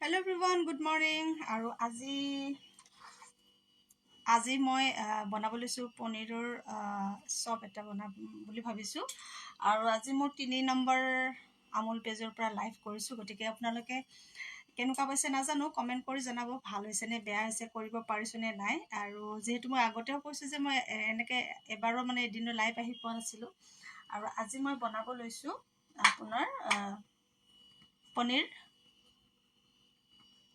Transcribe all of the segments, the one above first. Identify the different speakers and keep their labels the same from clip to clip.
Speaker 1: Hello everyone, good morning. আৰু আজি মই বনাব লৈছোঁ পনীৰৰ চপ এটা বনাম বুলি ভাবিছোঁ। আৰু আজি মোৰ 3 নম্বৰ আমুল পেজৰ পৰা লাইভ কৰিছোঁ, গতিকে আপোনালোকে কেনেকুৱা পাইছে নাজানো, কমেণ্ট কৰি জনাব ভাল হৈছে নে বেয়া হৈছে, কৰিব পাৰিছোঁ নে নাই। আৰু যিহেতু মই আগতেও কৈছোঁ যে মই এনেকৈ এবাৰো মানে এদিনো লাইভ আহি পোৱা নাছিলোঁ। আৰু আজি মই বনাব লৈছোঁ আপোনাৰ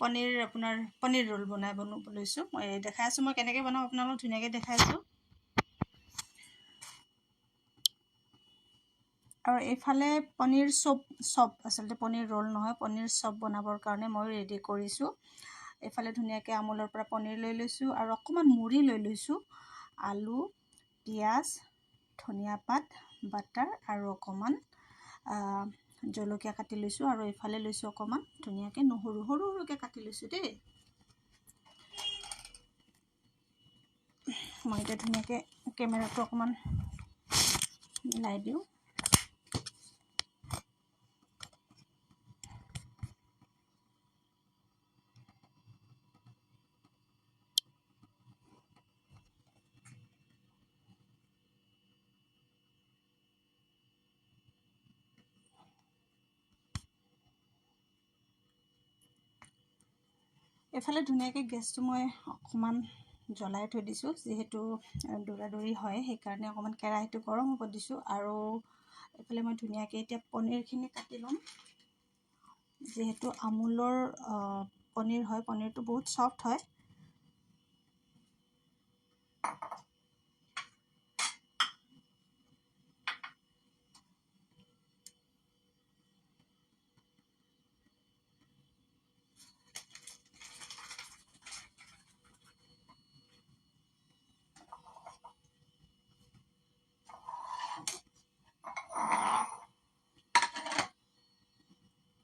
Speaker 1: পনীৰ ৰোল বনাব লৈছোঁ। মই দেখাই আছোঁ মই কেনেকৈ বনাওঁ, আপোনালোকক ধুনীয়াকৈ দেখাইছোঁ। আৰু এইফালে পনীৰ চপ আচলতে পনীৰ ৰোল নহয়, পনীৰ চপ বনাবৰ কাৰণে মই ৰেডি কৰিছোঁ। এইফালে ধুনীয়াকৈ আমুলৰ পৰা পনীৰ লৈ লৈছোঁ আৰু অকণমান মুড়ি লৈ লৈছোঁ, আলু, পিঁয়াজ, ধনিয়া পাত, বাটাৰ আৰু অকণমান জলকীয়া কাটি লৈছোঁ। আৰু এইফালে লৈছোঁ অকণমান ধুনীয়াকৈ নহৰু সৰু সৰুকৈ কাটি লৈছোঁ দেই। মই এতিয়া ধুনীয়াকৈ কেমেৰাটো অকণমান মিলাই দিওঁ। এইফালে ধুনীয়াকৈ গেছটো মই অকণমান জ্বলাই থৈ দিছোঁ, যিহেতু দৌৰা হয় সেইকাৰণে অকণমান কেৰাহীটো গৰম হ'ব দিছোঁ। আৰু এইফালে মই ধুনীয়াকৈ এতিয়া পনীৰখিনি কাটি ল'ম। যিহেতু আমুলৰ পনীৰ হয়, পনীৰটো বহুত চফ্ট হয়।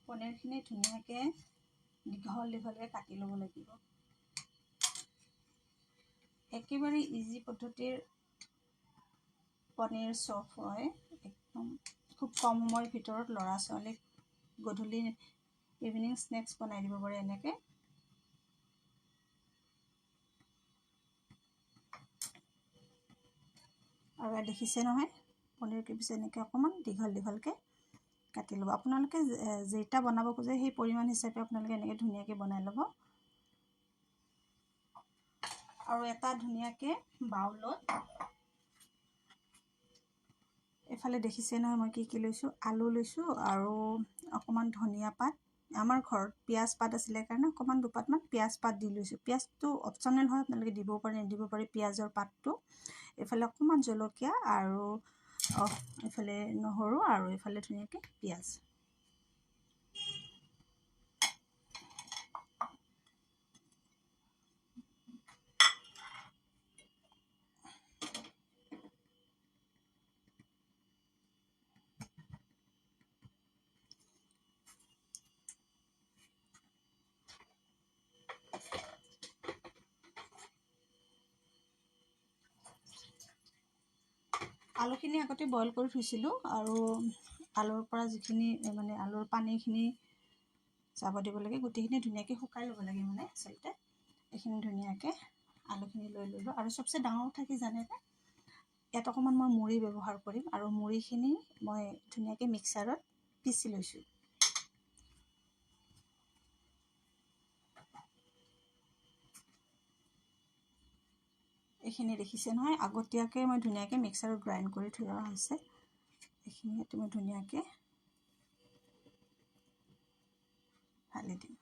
Speaker 1: পনীৰখিনি ধুনীয়াকৈ দীঘলকৈ কাটি ল'ব লাগিব। একেবাৰে ইজি পদ্ধতিৰ পনীৰ চপ হয়, একদম খুব কম সময়ৰ ভিতৰত ল'ৰা ছোৱালীক গধূলি ইভিনিং স্নেক্স বনাই দিব পাৰে এনেকৈ। আৰু দেখিছে নহয়, পনীৰ কিপিচ এনেকৈ অকণমান দীঘলকৈ কাটি ল'ব। আপোনালোকে যেইটা বনাব খোজে সেই পৰিমাণ হিচাপে আপোনালোকে এনেকৈ ধুনীয়াকৈ বনাই ল'ব। আৰু এটা ধুনীয়াকৈ বাউলত এইফালে দেখিছে নহয় মই কি লৈছোঁ, আলু লৈছোঁ আৰু অকণমান ধনিয়া পাত। আমাৰ ঘৰত পিঁয়াজ পাত আছিলে কাৰণে অকণমান দুপাতমান পিঁয়াজ পাত দি লৈছোঁ। পিঁয়াজটো অপশ্যনেল হয়, আপোনালোকে দিব পাৰে নিদিব পাৰে পিঁয়াজৰ পাতটো। এইফালে অকণমান জলকীয়া আৰু এইফালে নহৰু আৰু এইফালে ধুনীয়াকৈ পিঁয়াজ। আলুখিনি আগতে বইল কৰি থৈছিলোঁ, আৰু আলুৰ পৰা যিখিনি মানে আলুৰ পানীখিনি যাব দিব লাগে, গোটেইখিনি ধুনীয়াকৈ শুকাই ল'ব লাগে। মানে আচলতে এইখিনি ধুনীয়াকৈ আলুখিনি লৈ ল'লোঁ। আৰু চবচে ডাঙৰ কথা কি জানেনে, ইয়াত অকণমান মই মুড়ি ব্যৱহাৰ কৰিম, আৰু মুড়িখিনি মই ধুনীয়াকৈ মিক্সাৰত পিচি লৈছোঁ। এইখিনি দেখিছে নহয়, আগতীয়াকৈ মই ধুনীয়াকৈ মিক্সাৰত গ্ৰাইণ্ড কৰি থোৱা হৈছে। এইখিনি মই ধুনীয়াকৈ ঢালি দিম।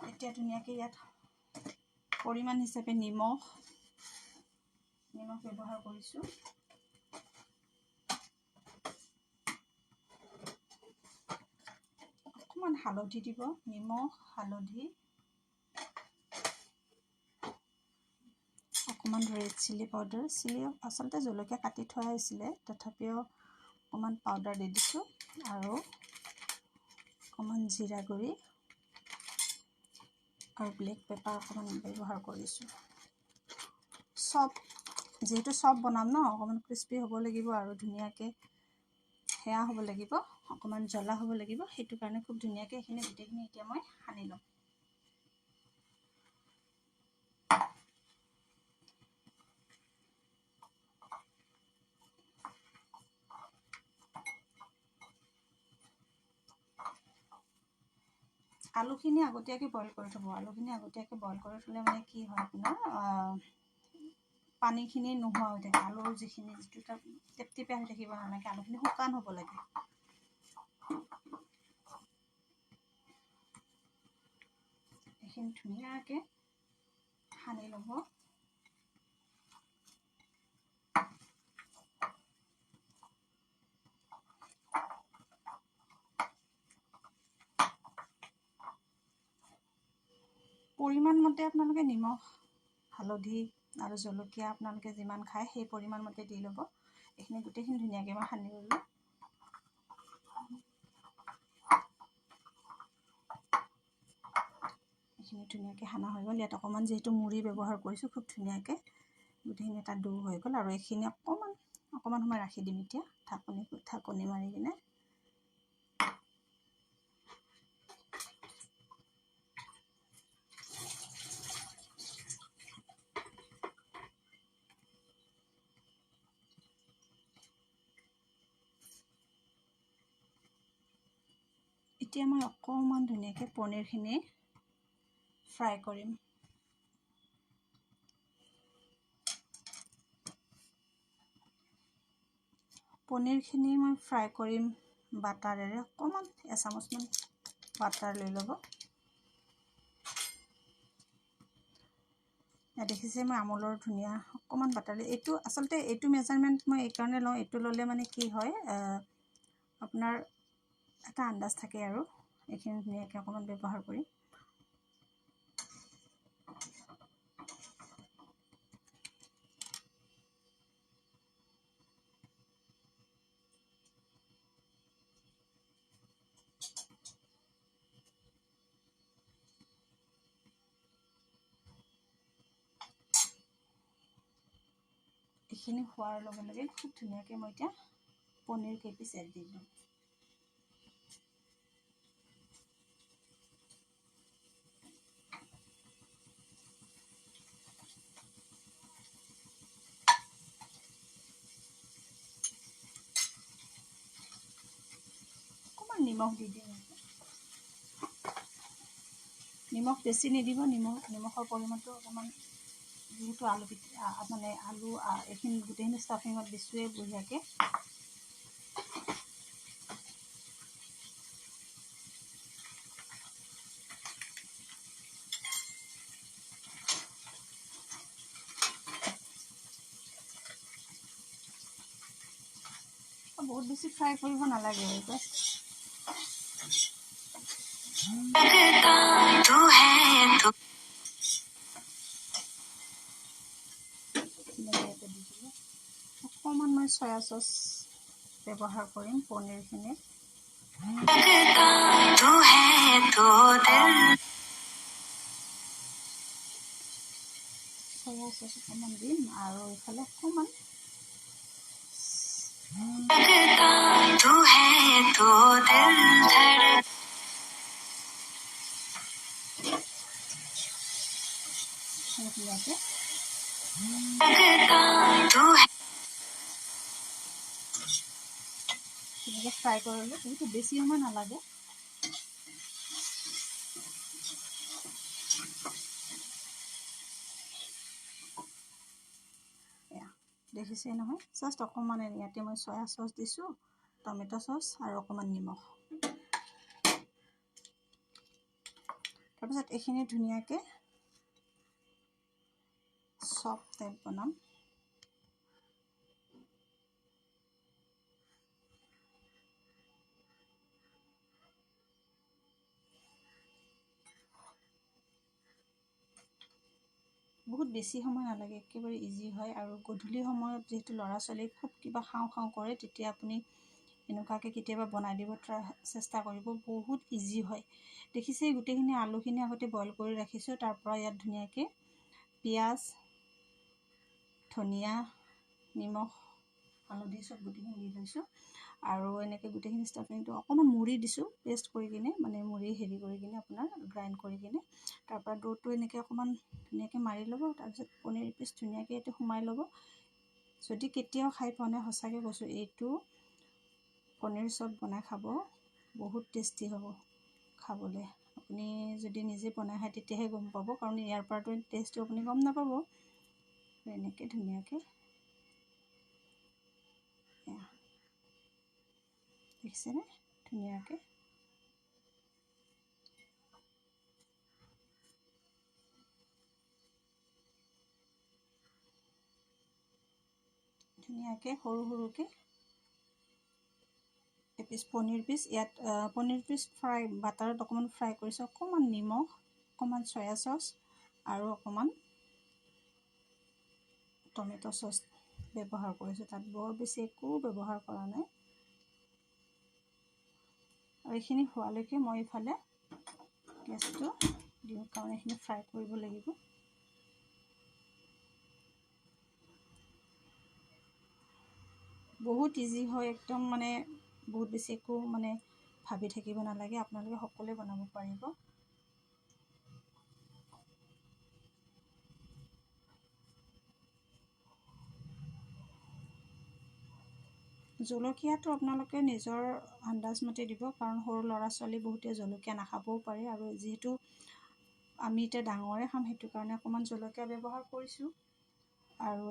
Speaker 1: এতিয়া ধুনীয়াকৈ ইয়াত পৰিমাণ হিচাপে নিমখ ব্যৱহাৰ কৰিছোঁ। অকণমান হালধি দিব, নিমখ, হালধি, অকণমান ৰেড চিলি পাউডাৰ। আচলতে জলকীয়া কাটি থোৱা হৈছিলে, তথাপিও অকণমান পাউডাৰ দি দিছোঁ। আৰু অকণমান জিৰা গুড়ি আৰু ব্লেক পেপাৰ অকণমান ব্যৱহাৰ কৰিছোঁ। চব যিহেতু চব বনাম ন, অকণমান ক্ৰিস্পি হ'ব লাগিব আৰু ধুনীয়াকৈ সেয়া হ'ব লাগিব, অকণমান জ্বলা হ'ব লাগিব। সেইটো কাৰণে খুব ধুনীয়াকৈ এইখিনি গোটেইখিনি এতিয়া মই সানি ল'ম। আলুখিনি আগতীয়াকৈ বইল কৰি থ'ব। আলুখিনি আগতীয়াকৈ বইল কৰি থ'লে মানে কি হয়, আপোনাৰ পানীখিনি নোহোৱা হৈ থাকে। আলুৰ যিটো টেপটেপীয়া হৈ থাকিব নালাগে, আলুখিনি শুকান হ'ব লাগে। এইখিনি ধুনীয়াকৈ সানি ল'ব। পৰিমাণ মতে আপোনালোকে নিমখ, হালধি আৰু জলকীয়া আপোনালোকে যিমান খায় সেই পৰিমাণ মতে দি ল'ব। এইখিনি গোটেইখিনি ধুনীয়াকৈ মই সানি ল'লোঁ। এইখিনি ধুনীয়াকৈ সানা হৈ গ'ল। ইয়াত অকণমান যিহেতু মুড়ি ব্যৱহাৰ কৰিছোঁ, খুব ধুনীয়াকৈ গোটেইখিনি এটা ডো হৈ গ'ল। আৰু এইখিনি অকণমান সময় ৰাখি দিম এতিয়া, ঢাকনি মাৰি কিনে। এতিয়া মই অকণমান ধুনীয়াকৈ পনীৰখিনি ফ্ৰাই কৰিম। পনীৰখিনি মই ফ্ৰাই কৰিম বাটাৰেৰে। অকণমান এচামুচমান বাটাৰ লৈ ল'ব। দেখিছে মই আমুলৰ ধুনীয়া অকণমান বাটাৰ, এইটো আচলতে এইটো মেজাৰমেণ্ট মই এইকাৰণে লওঁ, এইটো ল'লে মানে কি হয়, আপোনাৰ এটা আন্দাজ থাকে আৰু এইখিনি ধুনীয়াকৈ অকণমান ব্যৱহাৰ কৰিম। এইখিনি হোৱাৰ লগে লগে খুব ধুনীয়াকৈ মই এতিয়া পনীৰ কেইপিচ এড দি দিম। অকণমান নিমখ দি দিম। নিমখ বেছি নিদিব, নিমখৰ পৰিমাণটো অকণমান, যিহেতু আলু এইখিনি গোটেইখিনি ষ্টাফিঙত দিছোঁৱেই বঢ়িয়াকৈ। বহুত বেছি ফ্ৰাই কৰিব নালাগে, জাষ্ট অকণমান মই চয়া চচ ব্যৱহাৰ কৰিম পনীৰখিনিত। চয়া চচ অকণমান দিম আৰু এইফালে অকণমান ধুনীয়াকৈ ফ্ৰাই কৰিলোঁ। কিন্তু বেছি সময় নালাগে। দেখিছে নহয়, জাষ্ট অকণমান ইয়াতে মই চয়া চচ দিছোঁ, টমেট' চচ আৰু অকণমান নিমখ। তাৰপিছত এইখিনি ধুনীয়াকৈ চপ টাইপ বনাম। বহুত বেছি সময় নালাগে, একেবাৰে ইজি হয়। আৰু গধূলি সময়ত যিহেতু ল'ৰা ছোৱালী খুব কিবা খাওঁ খাওঁ কৰে, তেতিয়া আপুনি এনেকুৱাকৈ কেতিয়াবা বনাই দিব চেষ্টা কৰিব, বহুত ইজি হয়। দেখিছে গোটেইখিনি আলুখিনি আগতে বইল কৰি ৰাখিছোঁ, তাৰ পৰা ইয়াত ধুনীয়াকৈ পিঁয়াজ, ধনিয়া, নিমখ, হালধি চব গোটেইখিনি দি লৈছোঁ। আৰু এনেকৈ গোটেইখিনি ষ্টাফিংটো অকণমান মুড়ি দিছোঁ, পেষ্ট কৰি কিনে, মানে মুড়ি হেৰি কৰি কিনে আপোনাৰ গ্ৰাইণ্ড কৰি কিনে। তাৰপৰা ডোটো এনেকৈ অকণমান ধুনীয়াকৈ মাৰি ল'ব। তাৰপিছত পনীৰ পিচ ধুনীয়াকৈ এইটো সোমাই ল'ব। যদি কেতিয়াও খাই পোৱা নাই, সঁচাকৈ কৈছোঁ, এইটো পনীৰ চপ বনাই খাব, বহুত টেষ্টি হ'ব খাবলৈ। আপুনি যদি নিজে বনাই খায় তেতিয়াহে গম পাব, কাৰণ ইয়াৰ পৰাতো টেষ্টটো আপুনি গম নাপাব। এনেকৈ ধুনীয়াকৈ দেখিছেনে, ধুনীয়াকৈ সৰু সৰুকৈ এপিচ পনীৰ পিচ, ইয়াত পনীৰ পিচ ফ্ৰাই বাটাৰত অকণমান ফ্ৰাই কৰিছোঁ। অকণমান নিমখ, অকণমান চয়া চচ আৰু অকণমান টমেট' চচ ব্যৱহাৰ কৰিছোঁ। তাত বৰ বেছি একো ব্যৱহাৰ কৰা নাই। আৰু এইখিনি হোৱালৈকে মই ইফালে গেছটো দিওঁ, কাৰণ এইখিনি ফ্ৰাই কৰিব লাগিব। বহুত ইজি হয় একদম, মানে বহুত বেছি একো মানে ভাবি থাকিব নালাগে, আপোনালোকে সকলোৱে বনাব পাৰিব। জলকীয়াটো আপোনালোকে নিজৰ আন্দাজমতে দিব, কাৰণ সৰু ল'ৰা ছোৱালী বহুতে জলকীয়া নাখাবও পাৰে। আৰু যিহেতু আমি এতিয়া ডাঙৰে খাম, সেইটো কাৰণে অকণমান জলকীয়া ব্যৱহাৰ কৰিছোঁ। আৰু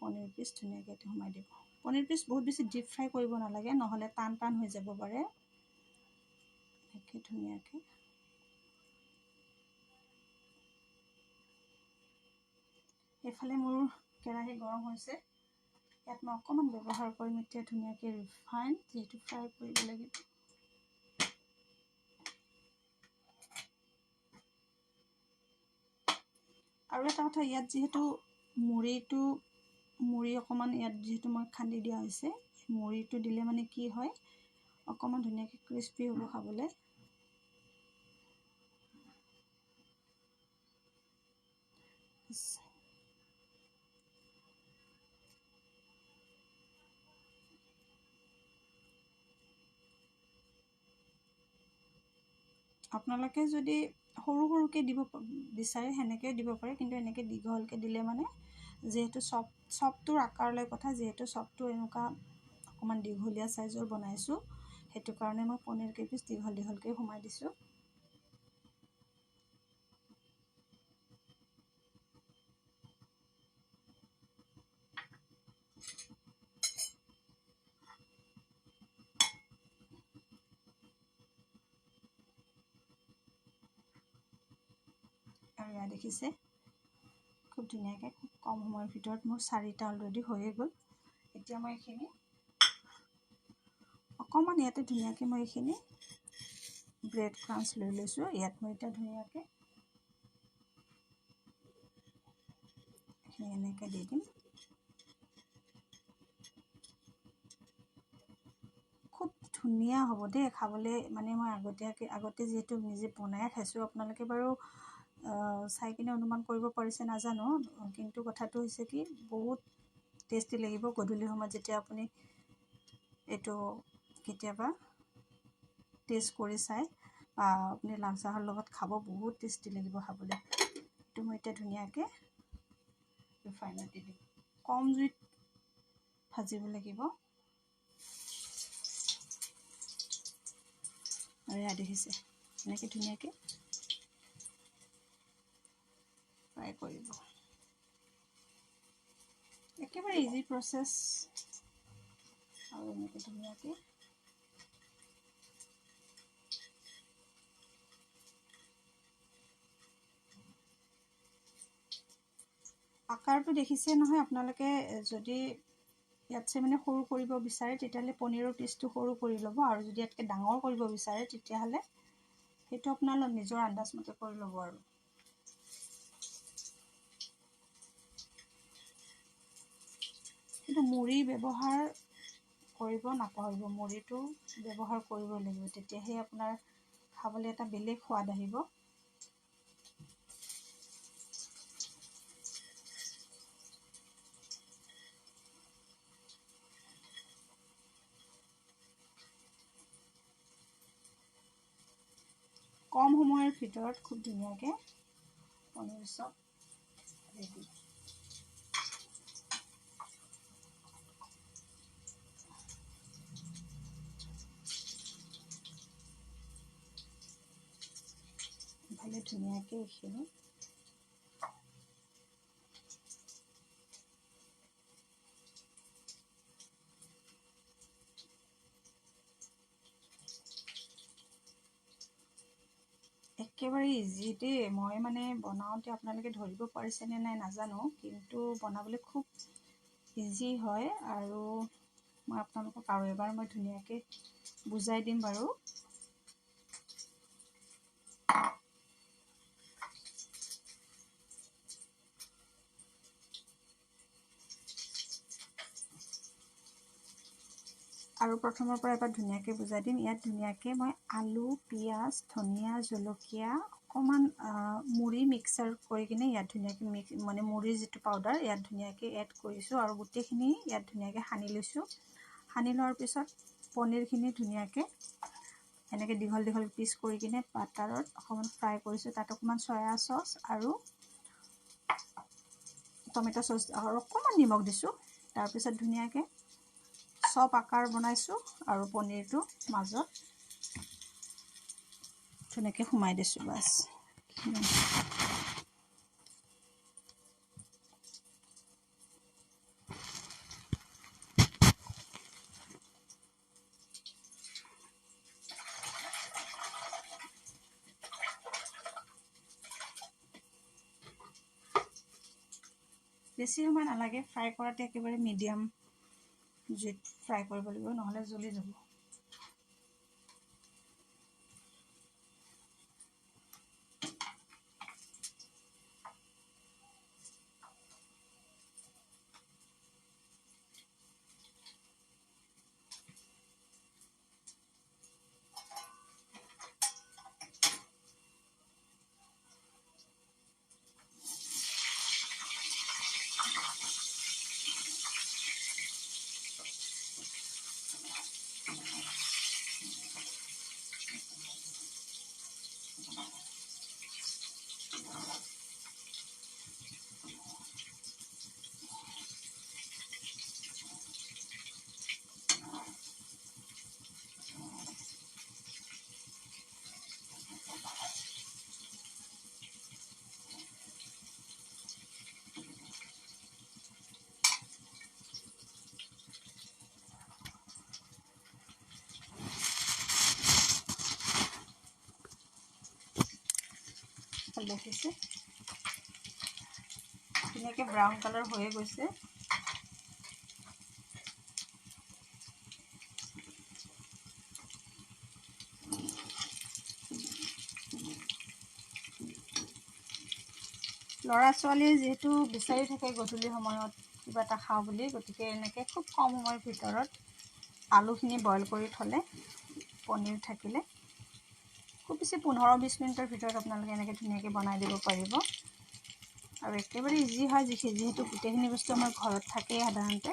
Speaker 1: পনীৰ পিচ ধুনীয়াকৈ সোমাই দিব। পনীৰ পিচ বহুত বেছি ডিপ ফ্ৰাই কৰিব নালাগে, নহ'লে টান টান হৈ যাব পাৰে। এনেকৈ ধুনীয়াকৈ এইফালে মোৰ কেৰাহী গৰম হৈছে। ইয়াত মই অকণমান ব্যৱহাৰ কৰিম এতিয়া ধুনীয়াকৈ ৰিফাইন, যিহেতু ফ্ৰাই কৰিব লাগিব। আৰু এটা কথা, ইয়াত যিহেতু মুড়ি অকণমান ইয়াত যিহেতু মই খান্দি দিয়া হৈছে, মুড়িটো দিলে মানে কি হয়, অকণমান ধুনীয়াকৈ ক্ৰিস্পি হ'ব খাবলৈ। আপোনালোকে যদি সৰু সৰুকৈ দিব বিচাৰে সেনেকৈ দিব পাৰে, কিন্তু এনেকৈ দীঘলকৈ দিলে মানে, যিহেতু চপটোৰ আকাৰলৈ কথা, যিহেতু চপটো এনেকুৱা অকণমান দীঘলীয়া চাইজৰ বনাইছোঁ, সেইটো কাৰণে মই পনীৰ কেইপিচ দীঘল দীঘলকৈ সোমাই দিছোঁ। আৰু এয়া দেখিছে, খুব ধুনীয়াকৈ খুব কম সময়ৰ ভিতৰত মোৰ 4টা অলৰেডি হৈয়ে গ'ল। এতিয়া মই এইখিনি অকণমান ইয়াতে ধুনীয়াকৈ মই এইখিনি ব্ৰেড ক্ৰাঞ্চ লৈ লৈছোঁ। ইয়াত মই এতিয়া ধুনীয়াকৈ এইখিনি এনেকৈ দি দিম। খুব ধুনীয়া হ'ব দেই খাবলৈ। মানে মই আগতে যিহেতু নিজে বনাই খাইছোঁ, আপোনালোকে বাৰু চাই কিনে অনুমান কৰিব পাৰিছে নাজানো, কিন্তু কথাটো হৈছে কি, বহুত টেষ্টি লাগিব। গধূলি সময়ত যেতিয়া আপুনি এইটো কেতিয়াবা টেষ্ট কৰি চাই, আপুনি লাল চাহৰ লগত খাব, বহুত টেষ্টি লাগিব খাবলৈ। এইটো মই এতিয়া ধুনীয়াকৈ ৰিফাইনত দি দিম। কম জুইত ভাজিব লাগিব। আৰু এয়া দেখিছে, এনেকৈ ধুনীয়াকৈ ফ্ৰাই কৰিব। একেবাৰে ইজি প্ৰচেছ। আৰু এনেকৈ ধুনীয়াকৈ আকাৰটো দেখিছে নহয় আপোনালোকে। যদি ইয়াতছে মানে সৰু কৰিব বিচাৰে, তেতিয়াহ'লে পনীৰৰ পিচটো সৰু কৰি ল'ব। আৰু যদি ইয়াতকৈ ডাঙৰ কৰিব বিচাৰে, তেতিয়াহ'লে সেইটো আপোনালোক নিজৰ আন্দাজমতে কৰি ল'ব। আৰু কিন্তু মুড়ি ব্যৱহাৰ কৰিব নাপাহৰিব। মুড়িটো ব্যৱহাৰ কৰিব লাগিব, তেতিয়াহে আপোনাৰ খাবলৈ এটা বেলেগ সোৱাদ আহিব। কম সময়ৰ ভিতৰত খুব ধুনীয়াকৈ পনীৰ চপ ৰেডি। ভালে ধুনীয়াকৈ এইখিনি একেবাৰে ইজি দেই। মই মানে বনাওঁতে আপোনালোকে ধৰিব পাৰিছেনে নাই নাজানো, কিন্তু বনাবলৈ খুব ইজি হয়। আৰু মই আপোনালোকক আৰু এবাৰ মই ধুনীয়াকৈ বুজাই দিম বাৰু। আৰু প্ৰথমৰ পৰা এবাৰ ধুনীয়াকৈ বুজাই দিম। ইয়াত ধুনীয়াকৈ মই আলু, পিঁয়াজ, ধনিয়া, জলকীয়া, অকণমান মুড়ি মিক্সাৰ কৰি কিনে ইয়াত ধুনীয়াকৈ মানে মুড়িৰ যিটো পাউডাৰ ইয়াত ধুনীয়াকৈ এড কৰিছোঁ আৰু গোটেইখিনি ইয়াত ধুনীয়াকৈ সানি লৈছোঁ। সানি লোৱাৰ পিছত পনীৰখিনি ধুনীয়াকৈ এনেকৈ দীঘল দীঘল পিচ কৰি কিনে বাটাৰত অকণমান ফ্ৰাই কৰিছোঁ। তাত অকণমান চয়া চচ আৰু টমেট' চচ আৰু অকণমান নিমখ দিছোঁ। তাৰপিছত ধুনীয়াকৈ চপ আকাৰ বনাইছোঁ আৰু পনীৰটো মাজত ধুনীয়াকৈ সোমাই দিছোঁ। বাছ বেছি সময় নালাগে ফ্ৰাই কৰাতে, একেবাৰে মিডিয়াম জুইত ফ্ৰাই কৰিব লাগিব, নহ'লে জ্বলি যাব। দেখিছে ধুনীয়াকৈ ব্ৰাউন কালাৰ হৈয়ে গৈছে। ল'ৰা ছোৱালীয়ে যিহেতু বিচাৰি থাকে গধূলি সময়ত কিবা এটা খাওঁ বুলি, গতিকে এনেকৈ খুব কম সময়ৰ ভিতৰত আলুখিনি বইল কৰি থ'লে, পনীৰ থাকিলে খুব বেছি 15-20 মিনিটৰ ভিতৰত আপোনালোকে এনেকৈ ধুনীয়াকৈ বনাই দিব পাৰিব। আৰু একেবাৰে ইজি হয়, যিহেতু গোটেইখিনি বস্তু আমাৰ ঘৰত থাকেই সাধাৰণতে।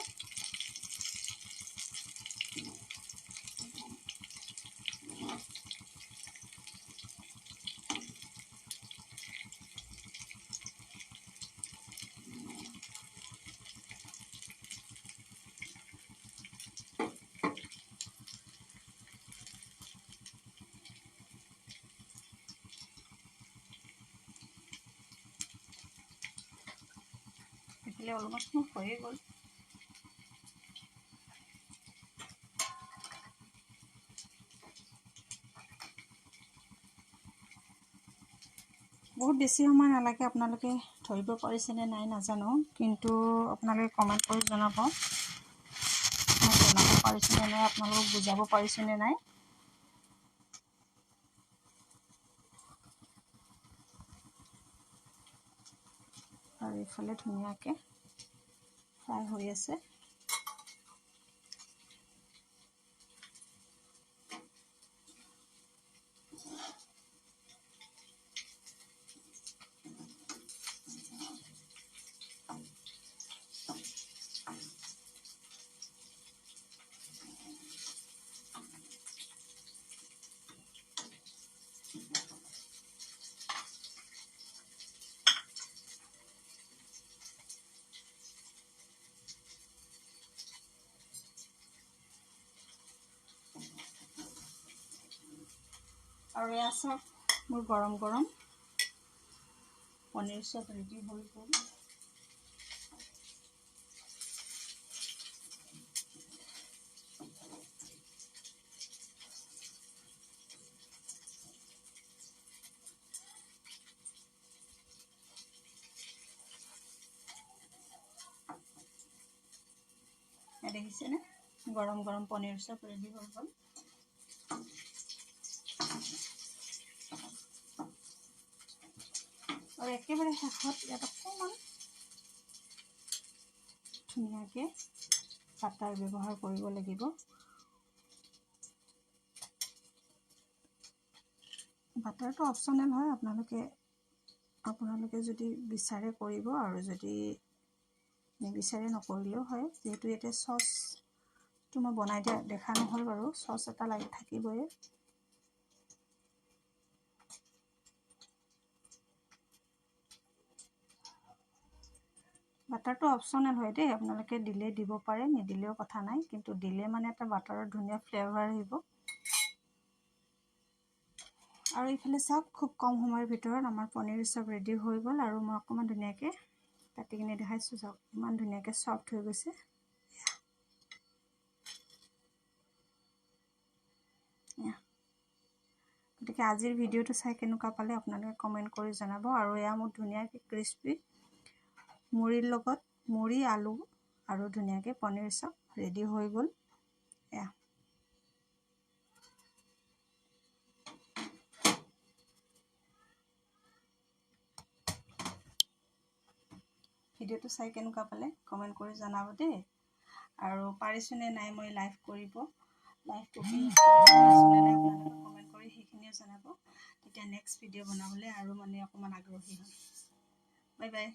Speaker 1: এইফালে অলমষ্ট মোৰ হৈয়ে গ'ল। বহুত বেছি সময় নালাগে। আপোনালোকে ধৰিব পাৰিছেনে নাই নাজানো, কিন্তু আপোনালোকে কমেণ্ট কৰি জনাব মই জনাব পাৰিছোঁনে নাই, আপোনালোকক বুজাব পাৰিছোঁনে নাই। আৰু এইফালে ধুনীয়াকৈ ফ্ৰাই হৈ আছে। আৰু এয়া চাওক মোৰ গৰম গৰম পনীৰ চপ ৰেডি হৈ গ'ল। দেখিছেনে গৰম গৰম পনীৰ চপ ৰেডি হৈ গ'ল। আৰু একেবাৰে শেষত ইয়াত অকণমান ধুনীয়াকৈ বাটাৰ ব্যৱহাৰ কৰিব লাগিব। বাটাৰটো অপশ্যনেল হয়, আপোনালোকে যদি বিচাৰে কৰিব আৰু যদি নিবিচাৰে নকৰিলেও হয়। যিহেতু ইয়াতে চচটো মই বনাই দিয়া দেখা নহ'ল বাৰু, চচ এটা লাগি থাকিবই। বাটাৰটো অপশ্যনেল হয় দেই, আপোনালোকে দিলে দিব পাৰে, নিদিলেও কথা নাই, কিন্তু দিলে মানে এটা বাটাৰৰ ধুনীয়া ফ্লেভাৰ আহিব। আৰু এইফালে চাওক খুব কম সময়ৰ ভিতৰত আমাৰ পনীৰ চপ ৰেডি হৈ গ'ল। আৰু মই অকণমান ধুনীয়াকৈ কাটি কিনে দেখাইছোঁ, চাওক ইমান ধুনীয়াকৈ চফ্ট হৈ গৈছে। গতিকে আজিৰ ভিডিঅ'টো চাই কেনেকুৱা পালে আপোনালোকে কমেণ্ট কৰি জনাব। আৰু এয়া মোৰ ধুনীয়াকৈ ক্ৰিস্পি মুড়িৰ লগত মুড়ি আলু আৰু ধুনীয়াকৈ পনীৰ চপ ৰেডি হৈ গ'ল। এয়া ভিডিঅ'টো চাই কেনেকুৱা পালে কমেণ্ট কৰি জনাব দেই। আৰু পাৰিছোনে নাই মই লাইভ কুকিং আপোনালোকে কমেণ্ট কৰি সেইখিনিও জনাব। তেতিয়া নেক্সট ভিডিঅ' বনাবলৈ আৰু মানে অকণমান আগ্ৰহী হ'ম। Bye bye.